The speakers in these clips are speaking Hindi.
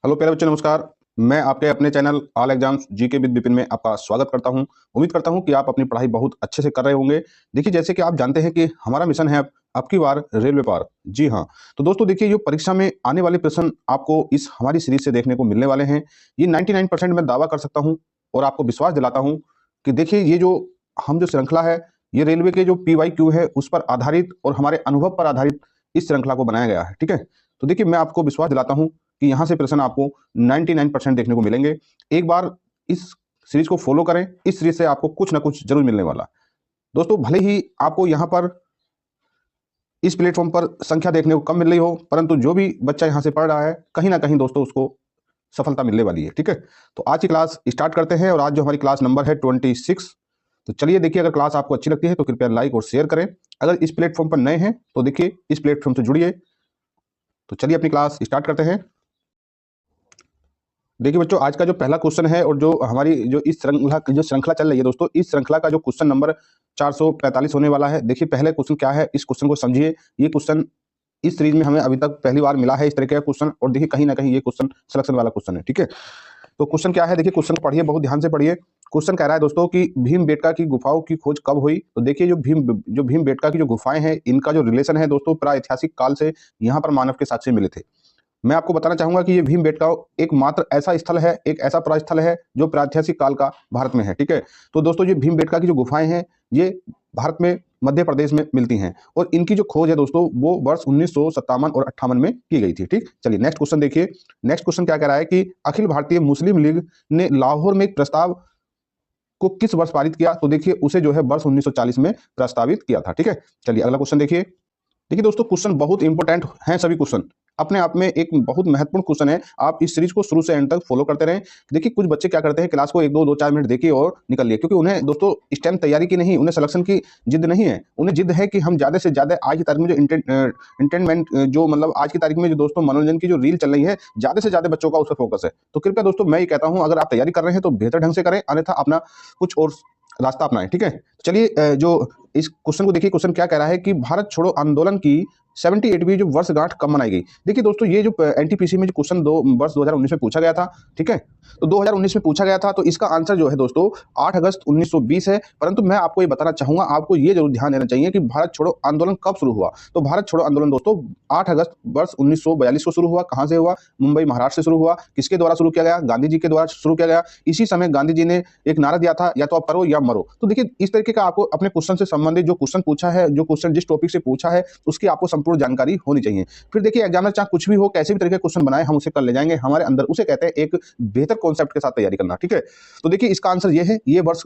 हेलो प्यारे बच्चों, नमस्कार। मैं आपके अपने channel all exams GK with Vipin में आपका स्वागत करता हूं। उम्मीद करता हूं कि आप अपनी पढ़ाई बहुत अच्छे से कर रहे होंगे। देखिए, जैसे कि आप जानते हैं कि हमारा मिशन है अब की बार रेलवे पार। जी हाँ। तो दोस्तों देखिए, जो परीक्षा में आने वाले प्रश्न आपको इस हमारी सीरीज से देखने को मिलने वाले हैं, ये 99% मैं दावा कर सकता हूँ और आपको विश्वास दिलाता हूँ कि देखिए, ये जो श्रृंखला है, ये रेलवे के जो PYQ है उस पर आधारित और हमारे अनुभव पर आधारित इस श्रृंखला को बनाया गया है। ठीक है। तो देखिए, मैं आपको विश्वास दिलाता हूँ कि यहाँ से प्रश्न आपको 99% देखने को मिलेंगे। एक बार इस सीरीज को फॉलो करें, इस सीरीज से आपको कुछ ना कुछ जरूर मिलने वाला। दोस्तों, भले ही आपको यहाँ पर इस प्लेटफॉर्म पर संख्या देखने को कम मिल रही हो, परंतु जो भी बच्चा यहाँ से पढ़ रहा है, कहीं ना कहीं दोस्तों उसको सफलता मिलने वाली है। ठीक है। तो आज की क्लास स्टार्ट करते हैं और आज जो हमारी क्लास नंबर है 26। तो चलिए देखिए, अगर क्लास आपको अच्छी लगती है तो कृपया लाइक और शेयर करें। अगर इस प्लेटफॉर्म पर नए हैं तो देखिए, इस प्लेटफॉर्म से जुड़िए। तो चलिए अपनी क्लास स्टार्ट करते हैं। देखिए बच्चों, आज का जो पहला क्वेश्चन है और जो हमारी जो इस श्रृंखला चल रही है दोस्तों, इस श्रृंखला का जो क्वेश्चन नंबर 445 होने वाला है। देखिए, पहले क्वेश्चन क्या है, इस क्वेश्चन को समझिए। ये क्वेश्चन इस सीरीज में हमें अभी तक पहली बार मिला है इस तरीके का क्वेश्चन, और देखिए कहीं ना कहीं ये क्वेश्चन सिलेक्शन वाला क्वेश्चन है। ठीक है। तो क्वेश्चन क्या है, देखिए क्वेश्चन को पढ़िए, बहुत ध्यान से पढ़िए। क्वेश्चन कह रहा है दोस्तों कि भीमबेटका की गुफाओं की खोज कब हुई। तो देखिए, जो भीमबेटका की जो गुफाएं हैं, इनका जो रिलेशन है दोस्तों, प्रागैतिहासिक काल से यहाँ पर मानव के साक्ष्य मिले थे। मैं आपको बताना चाहूंगा कि ये भीमबेटका एकमात्र ऐसा स्थल है, एक ऐसा प्रस्थल है जो प्रागैतिहासिक काल का भारत में है। ठीक है। तो दोस्तों, ये भीमबेटका की जो गुफाएं हैं, ये भारत में मध्य प्रदेश में मिलती हैं, और इनकी जो खोज है दोस्तों, वो वर्ष 1957 और 58 में की गई थी। ठीक। चलिए नेक्स्ट क्वेश्चन देखिए। नेक्स्ट क्वेश्चन क्या कह रहा है कि अखिल भारतीय मुस्लिम लीग ने लाहौर में एक प्रस्ताव को किस वर्ष पारित किया। तो देखिए, उसे जो है वर्ष 1940 में प्रस्तावित किया था। ठीक है। चलिए अगला क्वेश्चन देखिए। देखिए दोस्तों, क्वेश्चन बहुत इंपॉर्टेंट हैं, सभी क्वेश्चन अपने आप में एक बहुत महत्वपूर्ण क्वेश्चन है। आप इस सीरीज को शुरू से एंड तक फॉलो करते रहें। देखिए, कुछ बच्चे क्या करते हैं, क्लास को 1 2 2 4 मिनट देखिए और निकल लिए, क्योंकि उन्हें दोस्तों स्टेम तैयारी की नहीं, उन्हें सिलेक्शन की जिद नहीं है। उन्हें जिद है कि हम ज्यादा से ज्यादा आज की तारीख में जो इंटेनमेंट जो मतलब आज की तारीख में जो दोस्तों मनोरंजन की जो रील चल रही है, ज्यादा से ज्यादा बच्चों का उस पर फोकस है। तो कृपया दोस्तों, मैं ये कहता हूं, अगर आप तैयारी कर रहे हैं तो बेहतर ढंग से करें, अन्यथा अपना कुछ और रास्ता अपनाएं। ठीक है। चलिए जो इस क्वेश्चन को देखिए। क्वेश्चन क्या कह रहा है कि भारत छोड़ो आंदोलन की 78वीं जो वर्षगांठ कब मनाई गई। देखिए दोस्तों, ये जो एनटीपीसी में जो क्वेश्चन वर्ष 2019 में पूछा गया था। ठीक है। तो 2019 में पूछा गया था, तो इसका आंसर जो है दोस्तों 8 अगस्त 1920 है। परंतु मैं आपको ये बताना चाहूंगा, आपको ये जरूर ध्यान देना चाहिए कि भारत छोड़ो आंदोलन कब शुरू हुआ। तो भारत छोड़ो आंदोलन दोस्तों 8 अगस्त वर्ष 1942 को शुरू हुआ। कहां से हुआ? मुंबई, महाराष्ट्र से शुरू हुआ। किसके द्वारा शुरू किया गया? गांधी जी के द्वारा शुरू किया गया। इसी समय गांधी जी ने एक नारा दिया था, या तो आप करो या मरो। तो देखिए, इस तरीके का आपको अपने क्वेश्चन से संबंधित जो क्वेश्चन पूछा है, जो क्वेश्चन जिस टॉपिक से पूछा है, उसकी आपको संपूर्ण जानकारी होनी चाहिए। फिर देखिए, एग्जामिनर चाहे कुछ भी हो, कैसे भी तरीके का क्वेश्चन बनाए, हम उसे कर ले जाएंगे। हमारे अंदर उसे कहते हैं एक बेहतर कॉन्सेप्ट के साथ तैयारी करना। ठीक है। तो देखिए, इसका आंसर ये है। ये वर्ष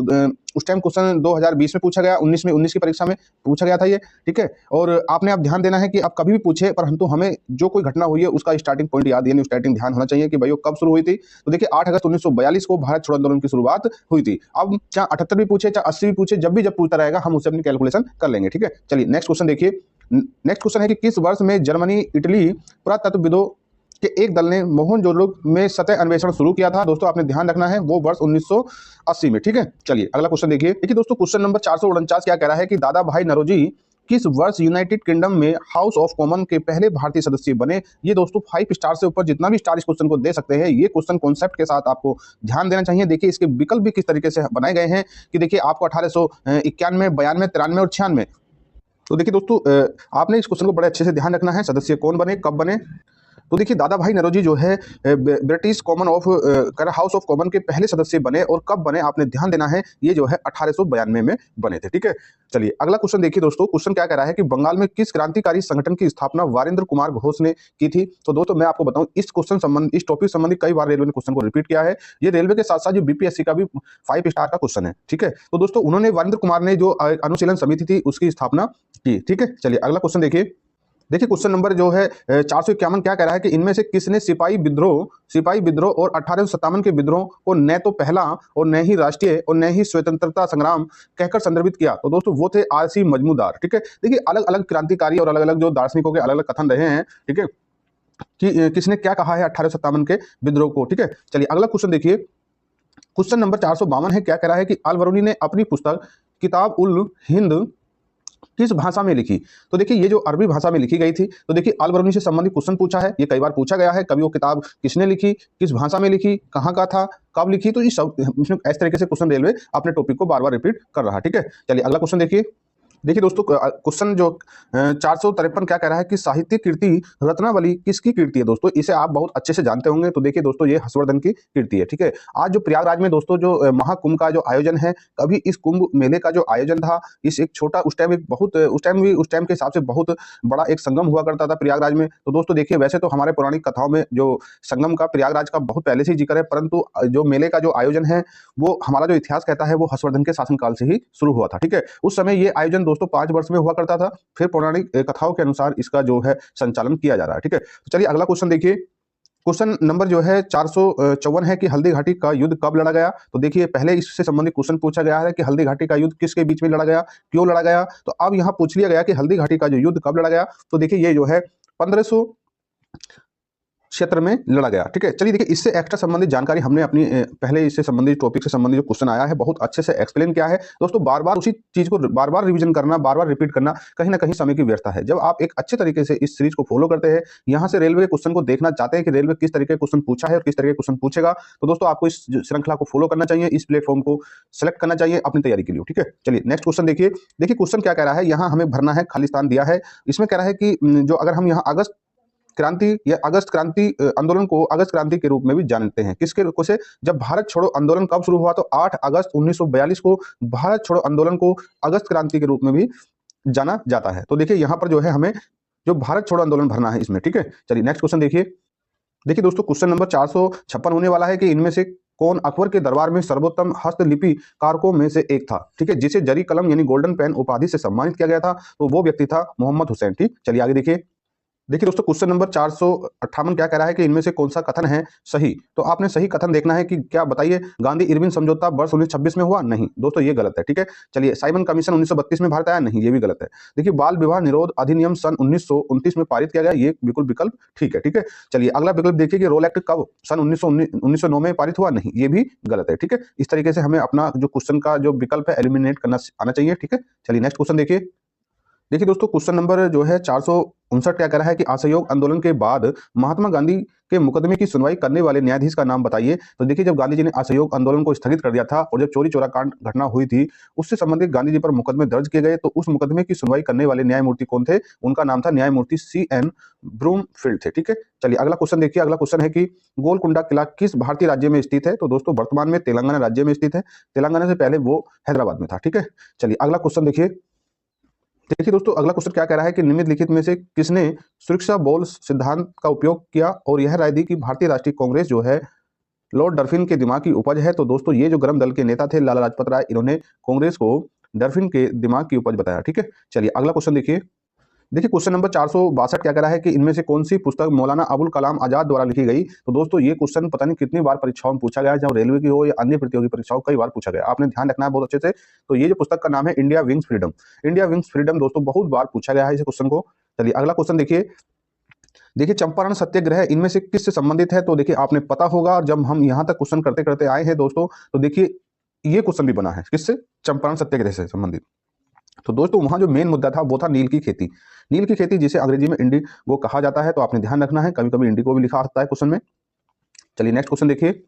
उस टाइम क्वेश्चन 2020 में पूछा गया, 19 में 19 की परीक्षा में पूछा गया था ये। ठीक है। और आपने आप ध्यान देना है कि आप कभी भी पूछे, परंतु हमें जो कोई घटना हुई है उसका स्टार्टिंग पॉइंट याद, यानी स्टार्टिंग ध्यान होना चाहिए कि भाई वो कब शुरू हुई थी। तो देखिए, 8 अगस्त 1942 को भारत छोड़ो आंदोलन की शुरुआत हुई थी। अब चाहे 78 भी पूछे, चाहे 80 भी पूछे, जब पूछता रहेगा हम उसे अपनी कैलकुलेशन कर लेंगे। ठीक है। चलिए नेक्स्ट क्वेश्चन देखिए। नेक्स्ट क्वेश्चन है कि किस वर्ष में जर्मनी, इटली पुरातत्वविदों के एक दल ने मोहनजोदड़ो में सतह अन्वेषण शुरू किया था। दोस्तों आपने ध्यान रखना है, वो वर्ष 1980 में। ठीक है। चलिए अगला क्वेश्चन देखिए। देखिए दोस्तों, क्वेश्चन नंबर 449 क्या कह रहा है कि दादा भाई नौरोजी किस वर्ष यूनाइटेड किंगडम में हाउस ऑफ कॉमन के पहले भारतीय सदस्य बने। ये दोस्तों 5 स्टार से ऊपर जितना भी स्टार इस क्वेश्चन को दे सकते हैं, ये क्वेश्चन कॉन्सेप्ट के साथ आपको ध्यान देना चाहिए। देखिए, इसके विकल्प भी किस तरीके से बनाए गए हैं कि देखिए, आपको 1891, 92, 93 और 96। तो देखिए दोस्तों, आपने इस क्वेश्चन को बड़े अच्छे से ध्यान रखना है, सदस्य कौन बने, कब बने। तो देखिए, दादा भाई नौरोजी जो है British common of house of common के पहले सदस्य बने, और कब बने आपने ध्यान देना है, ये जो है 1892 में बने थे। ठीक है। चलिए अगला क्वेश्चन देखिए दोस्तों। क्वेश्चन क्या कह रहा है कि बंगाल में किस क्रांतिकारी संगठन की स्थापना वारेंद्र कुमार घोष ने की थी। तो दोस्तों मैं आपको बताऊं, इस टॉपिक संबंधी कई बार रेलवे ने क्वेश्चन को रिपीट किया है। ये रेलवे के साथ साथ जो बीपीएससी का भी 5 स्टार का क्वेश्चन है। ठीक है। तो दोस्तों, उन्होंने वारेंद्र कुमार ने जो अनुशीलन समिति थी उसकी स्थापना की। ठीक है। चलिए अगला क्वेश्चन देखिए। देखिए, क्वेश्चन नंबर जो है 451 क्या कह रहा है कि इनमें से किसने सिपाही विद्रोह और 1857 के विद्रोह को न तो पहला और न ही राष्ट्रीय और न ही स्वतंत्रता संग्राम कहकर संदर्भित किया। तो दोस्तों वो थे आरसी मजमूदार। ठीक है। देखिए, अलग अलग क्रांतिकारी और अलग अलग जो दार्शनिकों के अलग अलग कथन रहे हैं। ठीक है, कि किसने क्या कहा है 1857 के विद्रोह को। ठीक है। चलिए अगला क्वेश्चन देखिए। क्वेश्चन नंबर 452 है, क्या कह रहा है कि अल बरूनी ने अपनी पुस्तक किताब उल हिंद किस भाषा में लिखी? तो देखिए ये जो अरबी भाषा में लिखी गई थी। तो देखिए अल बरूनी से संबंधित क्वेश्चन पूछा है, ये कई बार पूछा गया है। कभी वो किताब किसने लिखी, किस भाषा में लिखी, कहाँ का था, कब लिखी, तो ये सब इसमें इस तरीके से क्वेश्चन रेलवे अपने टॉपिक को बार-बार रिपीट कर रहा है। ठीक है, चलिए अगला क्वेश्चन देखिए। देखिए दोस्तों क्वेश्चन जो 453 क्या कह रहा है कि साहित्यिक कीर्ति रत्नावली किसकी कीर्ति है दोस्तों? इसे आप बहुत अच्छे से जानते होंगे। तो देखिए दोस्तों ये हर्षवर्धन की कीर्ति है। ठीक है, आज जो प्रयागराज में दोस्तों जो महाकुंभ का जो आयोजन है, कभी इस कुंभ मेले का जो आयोजन था, इस एक छोटा उस टाइम एक बहुत उस टाइम के हिसाब से बहुत बड़ा एक संगम हुआ करता था प्रयागराज में। तो दोस्तों देखिए वैसे तो हमारे पौराणिक कथाओं में जो संगम का प्रयागराज का बहुत पहले से ही जिक्र है, परंतु जो मेले का जो आयोजन है वो हमारा जो इतिहास कहता है वो हर्षवर्धन के शासनकाल से ही शुरू हुआ था। ठीक है, उस समय ये आयोजन दोस्तों 5 वर्ष में हुआ करता था। फिर पौराणिक कथाओं के अनुसार इसका जो है संचालन किया जा रहा है। ठीक है, तो चलिए अगला क्वेश्चन देखिए। क्वेश्चन नंबर जो है 454 है कि हल्दी घाटी का युद्ध कब लड़ा गया? तो देखिए पहले इससे संबंधित क्वेश्चन पूछा गया है कि हल्दी घाटी का युद्ध किसके बीच में लड़ा गया, क्यों लड़ा गया। तो अब यहाँ पूछ लिया गया कि हल्दी घाटी का जो युद्ध कब लड़ा गया। तो देखिए ये जो है 1500 क्षेत्र में लड़ा गया। ठीक है, चलिए देखिए इससे एक्स्ट्रा संबंधित जानकारी हमने अपनी पहले इससे संबंधित टॉपिक से संबंधित जो क्वेश्चन आया है बहुत अच्छे से एक्सप्लेन किया है। दोस्तों बार बार उसी चीज को बार बार रिवीजन करना, बार बार रिपीट करना कहीं ना कहीं समय की व्यर्थता है। जब आप एक अच्छे तरीके से इस सीरीज को फॉलो करते हैं, यहाँ से रेलवे क्वेश्चन को देखना चाहते हैं कि रेलवे किस तरीके क्वेश्चन पूछा है और किस तरीके क्वेश्चन पूछेगा, तो दोस्तों आपको इस श्रृंखला को फॉलो करना चाहिए, इस प्लेटफॉर्म को सेलेक्ट करना चाहिए अपनी तैयारी के लिए। ठीक है, चलिए नेक्स्ट क्वेश्चन देखिए। देखिए क्वेश्चन क्या कह रहा है, यहाँ हमें भरना है खालिस्तान दिया है। इसमें कह रहा है कि जो अगर हम यहाँ अगस्त क्रांति या अगस्त क्रांति आंदोलन को अगस्त क्रांति के रूप में भी जानते हैं, किसके को से जब भारत छोड़ो आंदोलन कब शुरू हुआ, तो 8 अगस्त 1942 को भारत छोड़ो आंदोलन को अगस्त क्रांति के रूप में भी जाना जाता है। तो देखिए यहाँ पर जो है हमें जो भारत छोड़ो आंदोलन भरना है इसमें। ठीक है, चलिए नेक्स्ट क्वेश्चन देखिए। देखिए दोस्तों क्वेश्चन नंबर 456 होने वाला है कि इनमें से कौन अकबर के दरबार में सर्वोत्तम हस्तलिपि कारकों में से एक था। ठीक है, जिसे जरी कलम यानी गोल्डन पेन उपाधि से सम्मानित किया गया था, तो वो व्यक्ति था मोहम्मद हुसैन। ठीक, चलिए आगे देखिए। देखिए दोस्तों क्वेश्चन नंबर 458 क्या कह रहा है कि इनमें से कौन सा कथन है सही। तो आपने सही कथन देखना है कि क्या बताइए, गांधी इरविन समझौता वर्ष 1926 में हुआ, नहीं दोस्तों ये गलत है। ठीक है, चलिए साइमन कमीशन 1932 में भारत आया, नहीं ये भी गलत है। देखिए बाल विवाह निरोध अधिनियम सन 1929 में पारित किया गया, ये बिल्कुल विकल्प ठीक है। ठीक है, चलिए अगला विकल्प देखिए कि रोल एक्ट कब सन 1909 में पारित हुआ, नहीं ये भी गलत है। ठीक है, इस तरीके से हमें अपना जो क्वेश्चन का जो विकल्प है एलिमिनेट करना आना चाहिए। ठीक है, चलिए नेक्स्ट क्वेश्चन देखिए। देखिए दोस्तों क्वेश्चन नंबर जो है 459 क्या कह रहा है कि असहयोग आंदोलन के बाद महात्मा गांधी के मुकदमे की सुनवाई करने वाले न्यायाधीश का नाम बताइए। तो देखिए जब गांधी जी ने असहयोग आंदोलन को स्थगित कर दिया था और जब चोरी चोरा कांड घटना हुई थी, उससे संबंधित गांधी जी पर मुकदमे दर्ज किए गए, तो उस मुकदमे की सुनवाई करने वाले न्यायमूर्ति कौन थे, उनका नाम था न्यायमूर्ति CN ब्रूमफील्ड थे। ठीक है, चलिए अगला क्वेश्चन देखिए। अगला क्वेश्चन है कि गोलकुंडा किला किस भारतीय राज्य में स्थित है। तो दोस्तों वर्तमान में तेलंगाना राज्य में स्थित है, तेलंगाना से पहले वो हैदराबाद में था। ठीक है, चलिए अगला क्वेश्चन देखिए। देखिए दोस्तों अगला क्वेश्चन क्या कह रहा है कि निम्नलिखित में से किसने सुरक्षा बॉल सिद्धांत का उपयोग किया और यह राय दी कि भारतीय राष्ट्रीय कांग्रेस जो है लॉर्ड डरफिन के दिमाग की उपज है। तो दोस्तों ये जो गरम दल के नेता थे लाला लाजपत राय, इन्होंने कांग्रेस को डरफिन के दिमाग की उपज बताया। ठीक है, चलिए अगला क्वेश्चन देखिए। देखिए क्वेश्चन नंबर 462 क्या कह रहा है कि इनमें से कौन सी पुस्तक मौलाना अबुल कलाम आजाद द्वारा लिखी गई। तो दोस्तों ये क्वेश्चन पता नहीं कितनी बार परीक्षाओं में पूछा गया है, चाहे रेलवे की हो या अन्य प्रतियोगी परीक्षाओं कई बार पूछा गया, आपने ध्यान रखना है बहुत अच्छे से। तो ये जो पुस्तक का नाम है India wings freedom. India wings freedom दोस्तों बहुत बार पूछा गया है इस क्वेश्चन को। चलिए अगला क्वेश्चन देखिए। देखिए चंपारण सत्याग्रह इनमें से किससे संबंधित है। तो देखिए आपने पता होगा, जब हम यहाँ तक क्वेश्चन करते करते आए हैं दोस्तों, तो देखिए ये क्वेश्चन भी बना है किससे, चंपारण सत्याग्रह से संबंधित। तो दोस्तों वहां जो मेन मुद्दा था वो था नील की खेती। नील की खेती जिसे अंग्रेजी में इंडिगो कहा जाता है, तो आपने ध्यान रखना है, कभी कभी इंडिगो भी लिखा आता है क्वेश्चन में। चलिए नेक्स्ट क्वेश्चन देखिए।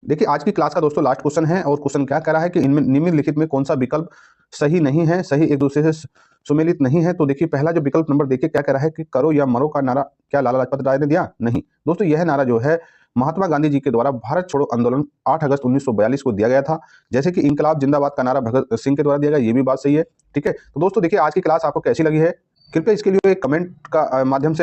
देखिए आज की क्लास का दोस्तों लास्ट क्वेश्चन है और क्वेश्चन क्या कह रहा है कि इनमें निम्नलिखित में कौन सा विकल्प सही नहीं है, सही एक दूसरे से सुमेलित नहीं है। तो देखिए पहला जो विकल्प नंबर देखिए क्या कह रहा है कि करो या मरो का नारा क्या लाला लाजपत राय ने दिया, नहीं दोस्तों यह नारा जो है महात्मा गांधी जी के द्वारा भारत छोड़ो आंदोलन 8 अगस्त 1942 को दिया गया था। जैसे कि इंकलाब जिंदाबाद का नारा भगत सिंह के द्वारा दिया गया, ये भी बात सही है। ठीक है, तो दोस्तों देखिए आज की क्लास आपको कैसी लगी है, कृपया इसके लिए एक कमेंट का माध्यम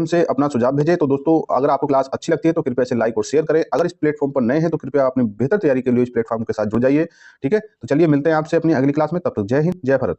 से अपना सुझाव भेजें। तो दोस्तों अगर आपको क्लास अच्छी लगती है तो कृपया इसे लाइक और शेयर करें। अगर इस प्लेटफॉर्म पर नए हैं तो कृपया अपनी बेहतर तैयारी के लिए इस प्लेटफॉर्म के साथ जुड़ जाइए। ठीक है, तो चलिए मिलते हैं आपसे अपनी अगली क्लास में, तब तक जय हिंद जय भारत।